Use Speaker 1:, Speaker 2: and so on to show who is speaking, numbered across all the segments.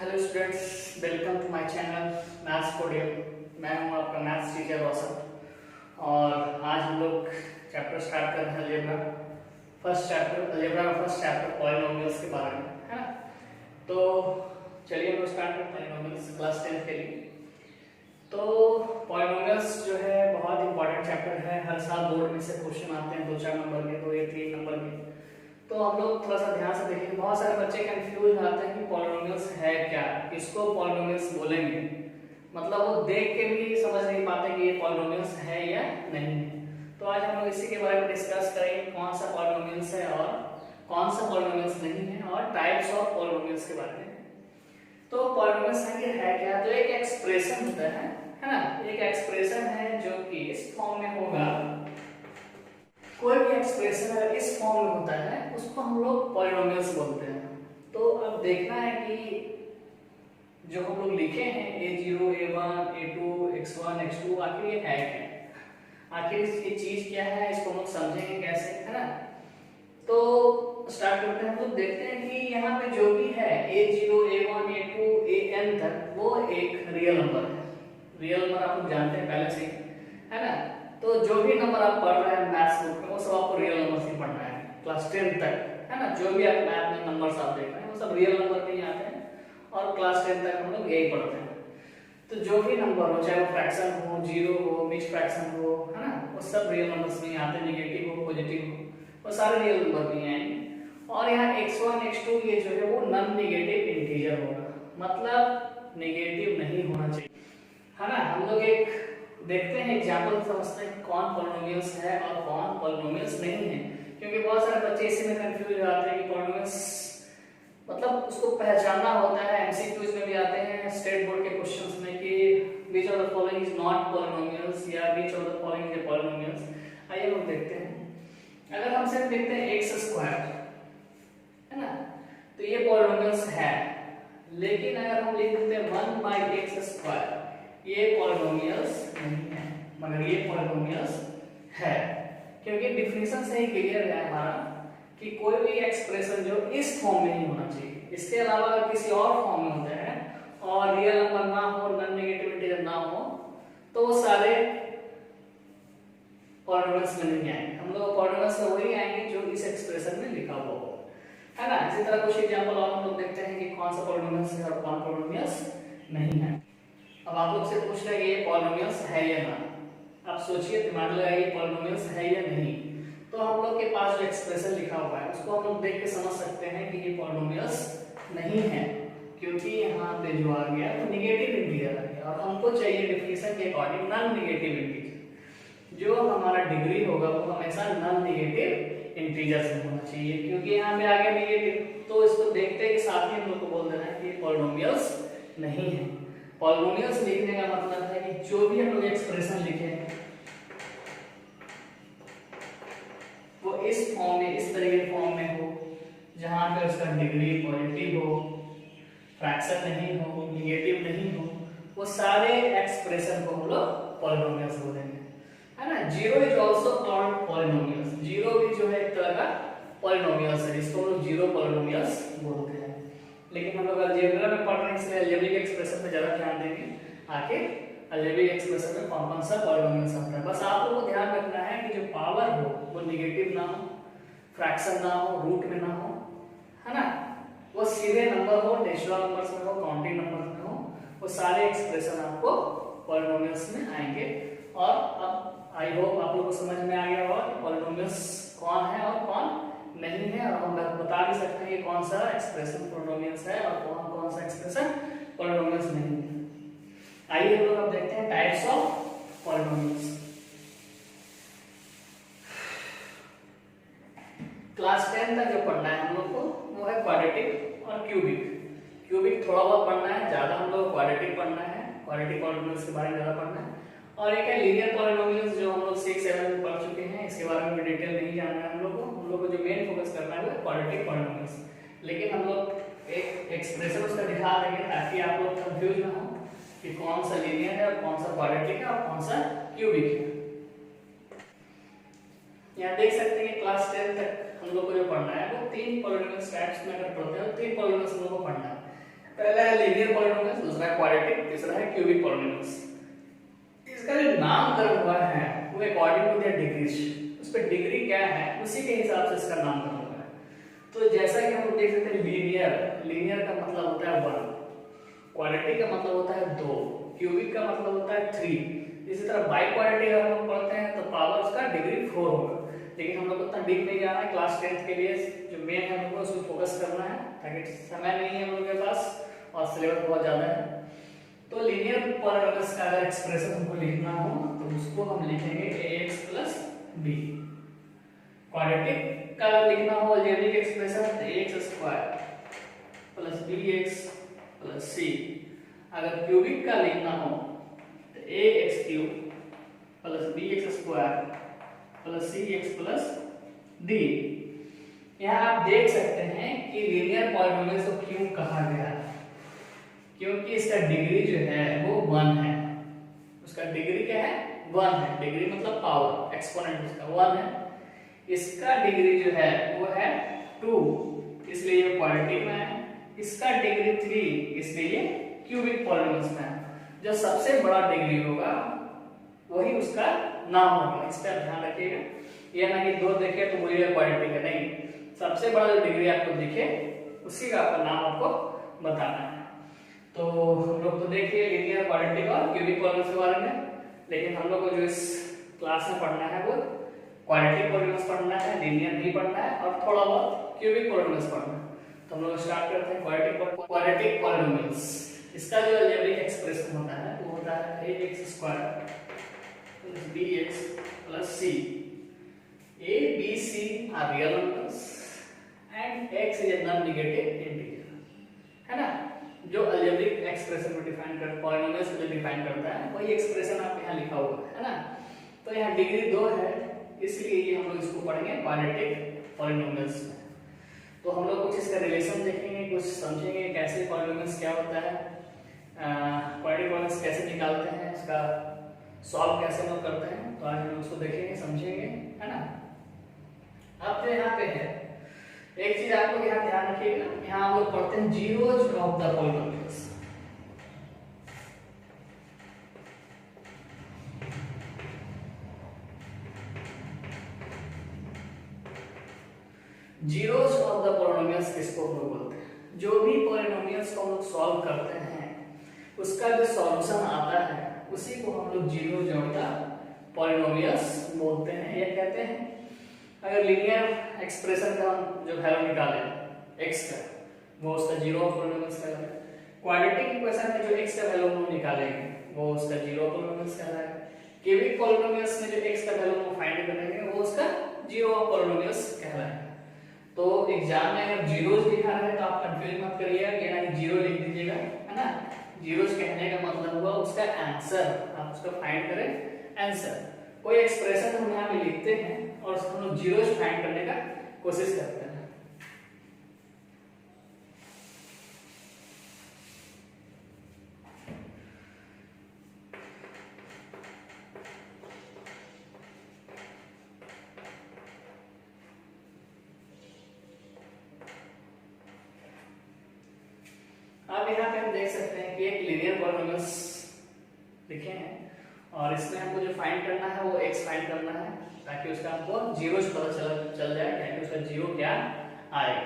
Speaker 1: Hello students, welcome to my channel maths podium. मैं हूं आपका मैथ्स टीचर रोशन और आज हम लोग चैप्टर स्टार्ट कर रहे हैं अलजेब्रा। फर्स्ट चैप्टर अलजेब्रा का फर्स्ट चैप्टर पॉलिनोमियल्स के बारे में है ना। तो चलिए हम लोग स्टार्ट करते हैं पॉलिनोमियल्स क्लास 10 के लिए। तो पॉलिनोमियल्स जो है बहुत इंपॉर्टेंट चैप्टर है। हर साल बोर्ड में से क्वेश्चन आते हैं 2-4 नंबर के, 2 या 3 नंबर के। तो हम लोग थोड़ा सा ध्यान से देखेंगे। बहुत सारे बच्चे कंफ्यूज आते हैं कि पॉलिनोमियल्स है क्या, किसको पॉलिनोमियल्स बोलेंगे। मतलब वो देख के भी समझ नहीं पाते कि ये पॉलिनोमियल्स है या नहीं है। तो आज हम लोग इसी के बारे में डिस्कस करेंगे, कौन सा पॉलिनोमियल्स है और कौन सा पॉलिनोमियल्स नहीं है, और टाइप्स ऑफ पॉलिनोमियल्स के बारे में। तो पॉलिनोमियल्स है क्या, तो एक एक्सप्रेशन होता है ना। एक एक्सप्रेशन है जो कि इस फॉर्म में होगा। कोई भी एक्सप्रेशन अगर इस फॉर्म में होता है उसको हम लोग पॉलिनोमियल्स बोलते हैं। तो अब देखना है कि जो हम लोग लिखे हैं a0 a1 a2 x1 x2 आखिर ये है क्या, आखिर ये चीज क्या है, इसको हम लोग समझेंगे कैसे, है ना। तो स्टार्ट करते हैं। हम लोग देखते हैं कि यहाँ पे जो भी है a0 a1 a2 an तक वो एक रियल नंबर है। रियल नंबर आप लोग जानते हैं पहले से, है ना। तो जो भी नंबर आप पढ़ रहे हैं मैथ्स बुक में वो सब आपको रियल नंबर ही पढ़ना है क्लास 10 तक, है ना। जो भी आप मैथ में नंबर्स आप देख रहे हैं वो सब रियल नंबर में ही आते हैं और क्लास 10 तक हम लोग यही पढ़ते हैं। तो जो भी नंबर हो, चाहे वो फ्रैक्शन हो, जीरो हो, मिक्स फ्रैक्शन हो, है ना, वो सब रियल नंबर्स में ही आते हैं। नेगेटिव हो, पॉजिटिव हो, वो सारे रियल नंबर में ही आएंगे। और यहाँ x1 x2 ये जो है वो नॉन नेगेटिव इंटीजर होगा, मतलब नेगेटिव नहीं होना चाहिए, है ना। हम लोग एक देखते हैं एग्जांपल, समझते हैं कौन पॉलिनोमियल्स है और कौन पॉलिनोमियल्स नहीं है। क्योंकि बहुत सारे बच्चे इसी में कंफ्यूज हो जाते हैं कि पॉलिनोमियल्स मतलब उसको पहचानना होता है। एमसीक्यूज में भी आते हैं स्टेट बोर्ड के क्वेश्चंस में कि which of the following is not polynomials या which of the following is polynomials. आइए हम देखते हैं। अगर हम सिर्फ देखते हैं x², है ना, तो ये पॉलिनोमियल्स है। लेकिन अगर हम लिख देते हैं 1/x², ये पॉलिनोमियल्स नहीं है, मगर ये पॉलिनोमियल्स है। क्योंकि डिफिनेशन से ही क्लियर है हमारा कि कोई भी एक्सप्रेशन जो इस फॉर्म में ही होना चाहिए, इसके अलावा अगर किसी और फॉर्म में होते हैं और रियल नंबर ना हो, नॉन नेगेटिव इंटीजर ना हो, तो वो सारे पॉलिनोमियल्स में नहीं आएंगे। हम लोग पॉलिनोमियल्स में वही आएंगे जो इस एक्सप्रेशन में लिखा हुआ हो, है ना। इसी तरह कुछ एग्जांपल और हम लोग देखते हैं कि कौन सा पॉलिनोमियल्स है और कौन पॉलिनोमियल्स नहीं है। अब आप लोग से पूछ रहे हैं ये पॉलिनोमियल्स है या ना। आप सोचिए, दिमाग लगाइए, पॉलिनोमियल्स है या नहीं। तो हम लोग के पास जो एक्सप्रेशन लिखा हुआ है उसको हम लोग देख के समझ सकते हैं कि ये पॉलिनोमियल्स नहीं है, क्योंकि यहाँ पे जो आ गया तो नेगेटिव इंटीजर आ गया और हमको चाहिए डिफिनेशन के अकॉर्डिंग नॉन नेगेटिव इंटीजर। जो हमारा डिग्री होगा वो हमेशा नॉन नेगेटिव इंटीजर से होना चाहिए, क्योंकि यहाँ पे आ गया नेगेटिव। तो इसको देखते के साथ ही हम लोग को बोल देना है कि ये पॉलिनोमियल्स नहीं है। पॉलिनोमियल्स लिखने का मतलब है कि जो भी हम लोग एक्सप्रेशन लिखे वो इस फॉर्म में, इस तरह के फॉर्म में हो जहां पे उसका डिग्री पॉजिटिव हो, फ्रैक्शन नहीं हो, नेगेटिव नहीं हो, वो सारे एक्सप्रेशन को हम लोग पॉलिनोमियल्स बोलेंगे, है ना। Zero is also called polynomials. Zero भी जो है एक तरह का पॉलिनोमियल्स है, जिसको हम लोग जीरो पॉलिनोमियल्स बोलते हैं। लेकिन हम लोग अलजेब्रा में पढ़ रहे हैं इसलिए अलजेब्रिक एक्सप्रेशन पे ज्यादा ध्यान देंगे। आखिर अलजेब्रिक एक्सप्रेशन में कौन कौन सा पॉलिनोमियल्स आता है, बस आप लोगों को ध्यान रखना है कि जो पावर हो वो नेगेटिव ना हो, फ्रैक्शन ना हो, रूट में ना हो, है ना। वो सीधे नंबर हो, नेचुरल नंबर्स में हो, काउंटिंग नंबर्स में हो, वो सारे एक्सप्रेशन आपको पॉलिनोमियल्स में आएंगे। और अब आई होप आप लोगों को समझ में आ गया होगा कि पॉलिनोमियल्स कौन है और कौन नहीं है, और हम बता भी सकते हैं कि कौन सा एक्सप्रेशन पॉलिनोमियल्स है और कौन कौन सा एक्सप्रेशन पॉलिनोमियल्स नहीं है। आइए हम लोग अब देखते हैं टाइप्स ऑफ पॉलिनोमियल्स। क्लास 10 तक जो पढ़ना है हम लोग को वो है क्वाड्रेटिक और क्यूबिक। क्यूबिक थोड़ा बहुत पढ़ना है, ज्यादा हम लोग क्वाड्रेटिक पढ़ना है, क्वाड्रेटिक पॉलिनोमियल्स के बारे में ज्यादा पढ़ना है। और एक है लीनियर पॉलिनोमियल्स जो हम लोग 6-7 में पढ़ चुके हैं, इसके बारे में डिटेल नहीं जानना है हम लोग को। हम लोग को जो मेन फोकस करना है वो क्वाड्रेटिक पॉलिनोमियल्स। लेकिन हम लोग एक एक्सप्रेशन उसका दिखा देंगे ताकि आप लोग कंफ्यूज ना हो कि कौन सा लीनियर है और कौन सा क्वाड्रेटिक है और कौन सा क्यूबिक है। यहाँ देख सकते हैं कि क्लास 10 तक हम लोग को जो पढ़ना है वो 3 पॉलिनोमियल्स टाइप्स में अगर पढ़ते हैं तो 3 पॉलिनोमियल्स हम लोग को पढ़ना है। पहला है लीनियर पॉलिनोमियल्स, दूसरा है क्वाड्रेटिक, तीसरा है क्यूबिक पॉलिनोमियल्स। इसका जो नामकरण हुआ है वो अकॉर्डिंग टू देयर डिग्रीज, उस पे डिग्री क्या है उसी के हिसाब से इसका नामकरण हुआ है। तो जैसा कि हम लोग देख सकते हैं लीनियर, लीनियर का मतलब होता है 1, क्वाड्रेटिक का मतलब होता है 2, क्यूबिक का मतलब होता है 3। इसी तरह बाई क्वाड्रेटिक अगर हम पढ़ते हैं तो पावर उसका डिग्री 4 होगा। लेकिन हम लोग उतना डीप नहीं जाना है, क्लास 10th के लिए जो मेन है हमको उसको फोकस करना है, ताकि समय नहीं है हम लोग के पास और सिलेबस बहुत ज्यादा है। तो लीनियर पॉलिनोमियल्स का अगर एक्सप्रेशन हमको लिखना हो तो उसको हम लिखेंगे ax + b। क्वाड्रेटिक का अगर लिखना हो अलजेब्रिक एक्सप्रेशन तो ax² + bx + c। अगर क्यूबिक का लिखना हो तो ax³ + bx² + cx + d। यहाँ आप देख सकते हैं कि लीनियर पॉलिनोमियल्स को क्यों कहा गया, क्योंकि इसका डिग्री जो है वो 1 है। उसका डिग्री क्या है 1 है, डिग्री मतलब पावर, एक्सपोनेंट उसका 1 है। इसका डिग्री जो है वो है 2, इसलिए ये क्वाड्रेटिक में है। इसका डिग्री 3, इसलिए ये क्यूबिक पॉलिनोमियल्स में है। जो सबसे बड़ा डिग्री होगा वही उसका नाम होगा, इस पर ध्यान रखिएगा। ये ना कि 2 देखे तो बोलिएगा क्वाड्रेटिक है, नहीं, सबसे बड़ा जो डिग्री आपको दिखे उसी का आपका नाम आपको बताना है। तो हम लोग तो देखिए लीनियर, क्वाड्रेटिक और क्यूबिक पॉलिनोमियल्स के बारे में, लेकिन हम लोग को जो इस क्लास में पढ़ना है वो क्वाड्रेटिक पॉलिनोमियल्स पढ़ना है, लीनियर नहीं पढ़ना है, और थोड़ा बहुत क्यूबिक पॉलिनोमियल्स पढ़ना है। तो हम लोग स्टार्ट करते हैं क्वाड्रेटिक पॉलिनोमियल्स। इसका जो अलजेब्रिक एक्सप्रेशन होता है वो होता है ax² + bx + c। a, b, c are real numbers and x is a non-negative integer, है ना। जो अलजेब्रिक एक्सप्रेशन को डिफाइन कर, पॉलिनोमियल्स को डिफाइन करता है वही एक्सप्रेशन आप यहाँ लिखा हुआ है ना। तो यहाँ डिग्री 2 है, इसलिए ये हम लोग इसको पढ़ेंगे क्वाड्रेटिक पॉलिनोमियल्स में। तो हम लोग कुछ इसका रिलेशन देखेंगे, कुछ समझेंगे कैसे पॉलिनोमियल्स क्या होता है, क्वाड्रेटिक पॉलिनोमियल्स कैसे निकालते हैं, इसका सॉल्व कैसे हम लोग करते हैं। तो आज हम लोग उसको देखेंगे, समझेंगे, है ना। अब जो यहाँ पे है एक चीज आप लोग यहाँ ध्यान रखिएगा, यहाँ हम लोग पढ़ते हैं zeros of the polynomials. Zeros of the polynomials किसको हम लोग बोलते हैं, जो भी पॉलिनोमियल्स को हम लोग सॉल्व करते हैं उसका जो सॉल्यूशन आता है उसी को हम लोग जीरोज ऑफ द पॉलिनोमियल्स बोलते हैं या कहते हैं। अगर लीनियर एक्सप्रेशन का हम जो वैल्यू निकाले x का, वो उसका जीरो ऑफ पॉलिनोमियल्स कहलाएगा। क्वाड्रेटिक इक्वेशन में जो x का वैल्यू हम निकालेंगे वो उसका जीरो ऑफ पॉलिनोमियल्स कहलाएगा। क्यूबिक पॉलिनोमियल्स में जो x का वैल्यू हम फाइंड करेंगे वो उसका जीरो ऑफ पॉलिनोमियल्स कहलाएगा। तो एग्जाम में अगर जीरोज लिखा है तो आप कंफ्यूज मत करिएगा कि ना जीरो लिख दीजिएगा, है ना। जीरोज कहने का मतलब हुआ उसका आंसर, आप उसका फाइंड करें आंसर। कोई एक्सप्रेशन हम यहाँ पे लिखते हैं और उसको हम लोग जीरोज फाइंड करने का कोशिश करते हैं। अब यहाँ पे हम देख सकते हैं कि एक लीनियर पॉलिनोमियल्स लिखे हैं और इसमें हमको जो फाइंड करना है वो x फाइंड करना है, ताकि उसका हमको जीरोज पता चल जाए कि उसका जीरो क्या आएगा।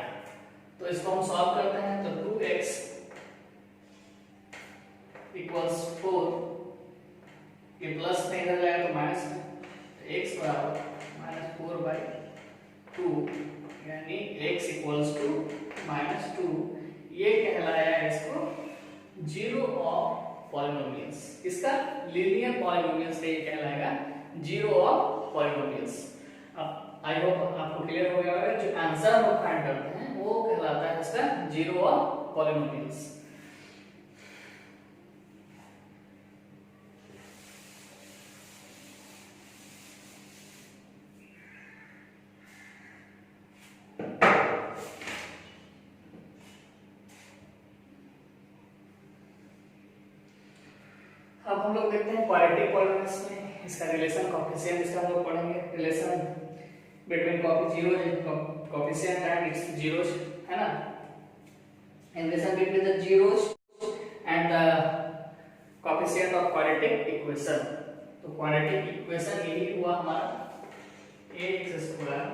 Speaker 1: तो इसको हम सॉल्व करते हैं तो 2x = 4, ये प्लस में इधर जाएगा तो माइनस में, तो x बराबर -4/2 यानी x = -2। ये कहलाया इसको जीरो ऑफ पॉलिनोमियल्स। इसका लीनियर पॉलिनोमियल्स ये कहलाएगा जीरो ऑफ पॉलिनोमियल्स। अब आई होप आपको क्लियर हो गया होगा, जो आंसर हम फाइंड करते हैं वो कहलाता है इसका जीरो ऑफ पॉलिनोमियल्स। अब हम लोग देखते हैं क्वाड्रेटिक पॉलिनोमियल्स में इसका रिलेशन कोएफिशिएंट, इसका हम लोग पढ़ेंगे relation between zeros coefficient and it's zeros, है ना। in relation between the zeros and the coefficient of quadratic equation। तो quadratic equation यही हुआ हमारा ax square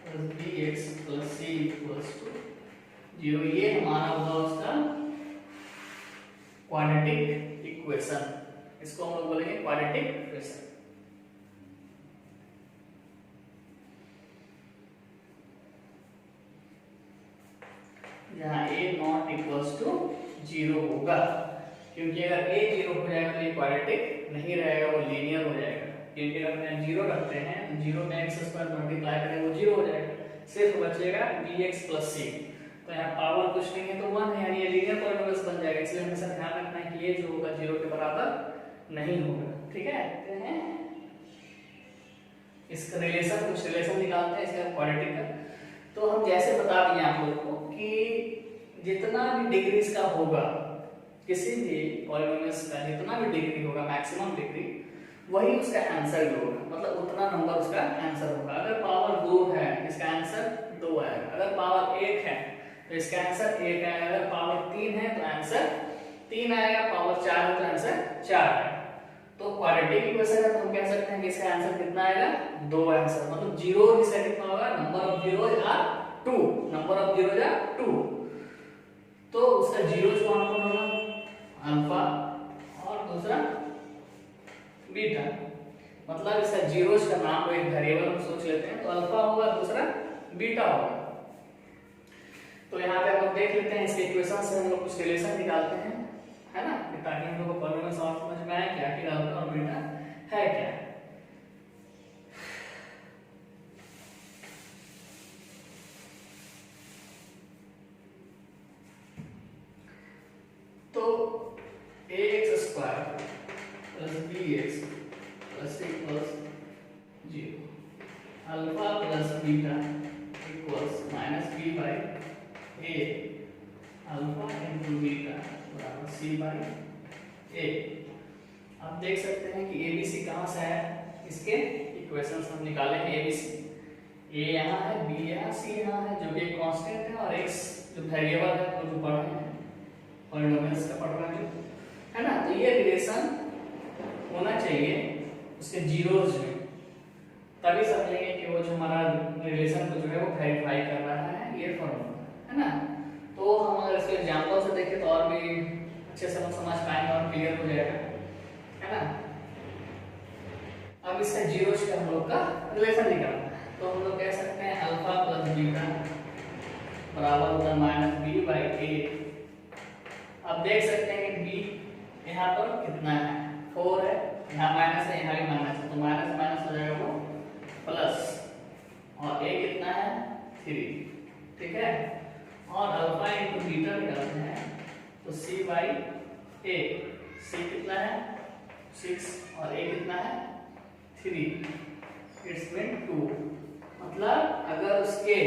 Speaker 1: plus bx plus c equals to 0। ये हमारा होगा उसका क्वाड्रेटिक इक्वेशन, इसको हम लोग बोलेंगे क्वाड्रेटिक इक्वेशन। जहां a नॉट इक्वल्स टू 0 होगा, क्योंकि अगर a 0 हो जाएगा तो ये क्वाड्रेटिक नहीं रहेगा, वो लीनियर हो जाएगा। क्योंकि अगर हम 0 रखते हैं, 0 में x स्क्वायर मल्टीप्लाई करें वो 0 हो जाएगा, सिर्फ बचेगा bx प्लस c। तो यहाँ पावर कुछ नहीं है तो 1 है, यानी ये लीनियर पॉलिनोमियल बन जाएगा। इसलिए हमेशा ध्यान रखना है कि ये जो होगा 0 के बराबर नहीं होगा। ठीक है, देखते हैं इसका रिलेशन, कुछ रिलेशन निकालते हैं इसका क्वाड्रेटिक का। तो हम जैसे बता दिए आप लोगों को कि जितना भी डिग्रीज का होगा किसी भी पॉलिनोमियल्स का, जितना भी डिग्री होगा मैक्सिमम डिग्री, वही उसका आंसर भी होगा, मतलब उतना नंबर उसका आंसर होगा। अगर पावर 2 है इसका आंसर 2 आएगा, अगर पावर 1 है तो इसका आंसर 1 आएगा, अगर पावर 3 है तो आंसर 3 आएगा, पावर 4 है तो आंसर 4 आएगा। तो क्वाड्रेटिक इक्वेशन है तो हम कह सकते हैं कि इसका आंसर कितना आएगा 2 आंसर, मतलब 0 इसका कितना होगा, number of zeros are 2, number of zeros are 2। तो उसका जीरोज कौन कौन होगा, अल्फा और दूसरा बीटा, मतलब इसका जीरोज का नाम को एक वेरिएबल हम सोच लेते हैं, तो अल्फा होगा दूसरा बीटा होगा। तो यहाँ पे हम लोग देख लेते हैं इसके इक्वेशन से हम लोग कुछ रिलेशन निकालते हैं, है ना, ताकि हम लोग को पॉलिनोमियल समझ में आए क्या कि अल्फा और बीटा है क्या। तो ax square plus bx plus c equals 0, alpha plus beta equals minus b by a, alpha into beta बराबर c बाई a। आप देख सकते हैं कि abc कहाँ से है, इसके इक्वेशंस हम निकाले हैं। abc a यहाँ है, b यहाँ, c यहाँ है, जो कि एक कांस्टेंट है, और x जो वेरिएबल है वो जो पढ़ रहे हैं पॉलिनोमियल्स का पढ़ रहे हैं, है ना। तो ये रिलेशन होना चाहिए उसके जीरोज में, तभी समझेंगे कि वो जो हमारा रिलेशन को जो है वो वेरीफाई कर रहा है, ये फॉर्मूला है ना। तो हम अगर इसके एग्जांपल से देखें तो और भी अच्छे से हम समझ पाएंगे और क्लियर हो जाएगा, है ना। अब इसका जीरोज का हम लोग का रिलेशन निकालना है, तो हम लोग कह सकते हैं अल्फा प्लस बीटा बराबर होता है माइनस बी बाई ए। अब देख सकते हैं कि b यहाँ पर कितना है, 4 है, यहाँ माइनस है, यहाँ भी माइनस है, तो माइनस माइनस हो जाएगा वो प्लस, और a कितना है 3, ठीक है। और अल्फा इंटू बीटा निकालते हैं तो c बाई a, c कितना है 6 और a कितना है 3, इट्स मीन 2। मतलब अगर उसके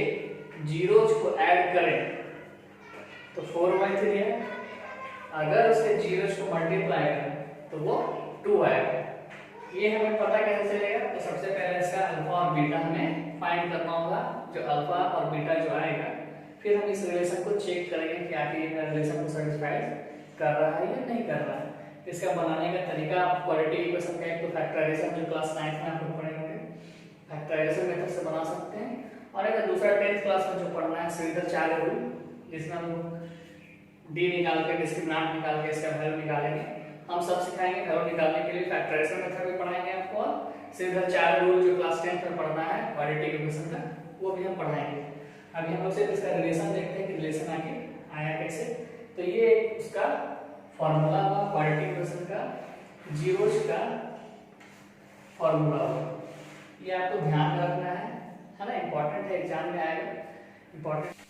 Speaker 1: जीरोज को ऐड करें तो 4/3 है, अगर उसके जीरोज को मल्टीप्लाई करें तो वो 2 आएगा। ये हमें पता कैसे चलेगा, तो सबसे पहले इसका अल्फा और बीटा हमें फाइंड करना होगा, जो अल्फा और बीटा जो आएगा, फिर हम इस रिलेशन को चेक करेंगे कि आखिर ये रिलेशन को सेटिस्फाई कर रहा है या नहीं कर रहा है। इसका बनाने का तरीका, आप क्वाड्रेटिक इक्वेशन का एक तो फैक्टराइजेशन जो क्लास 9 में आप लोग पढ़े होंगे, फैक्टराइजेशन मेथड से बना सकते हैं, और अगर दूसरा 10th क्लास में जो पढ़ना है श्रीधर चार्य रूल, जिसमें हम डी निकाल के डिस्क्रिमिनेंट निकाल के इसका वैल्यू निकालेंगे, हम सब सिखाएंगे। वैल्यू निकालने के लिए फैक्टराइजेशन मेथड भी पढ़ाएंगे आपको, और श्रीधर चार्य रूल जो क्लास 10th में पढ़ना है क्वाड्रेटिक इक्वेशन का, वो भी हम पढ़ाएंगे। अभी हम लोग सिर्फ इसका रिलेशन देखते हैं कि रिलेशन आगे आया कैसे। तो ये उसका फॉर्मूला हुआ क्वाड्रेटिक इक्वेशन का, जीरोज का फॉर्मूला हुआ, ये आपको ध्यान रखना है ना, इंपॉर्टेंट है, एग्जाम में आएगा इंपॉर्टेंट।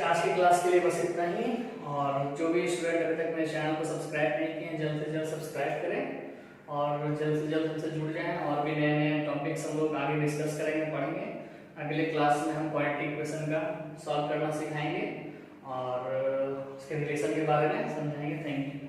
Speaker 1: आज की क्लास के लिए बस इतना ही, और जो भी स्टूडेंट अभी तक मेरे चैनल को सब्सक्राइब नहीं किए हैं जल्द से जल्द सब्सक्राइब करें, और जल्द से जल्द हमसे जुड़ जाएं, और भी नए नए टॉपिक्स हम लोग आगे डिस्कस करेंगे, पढ़ेंगे। अगले क्लास में हम क्वाड्रेटिक इक्वेशन का सॉल्व करना सिखाएंगे और उसके रिलेशन के बारे में समझाएंगे। Thank you.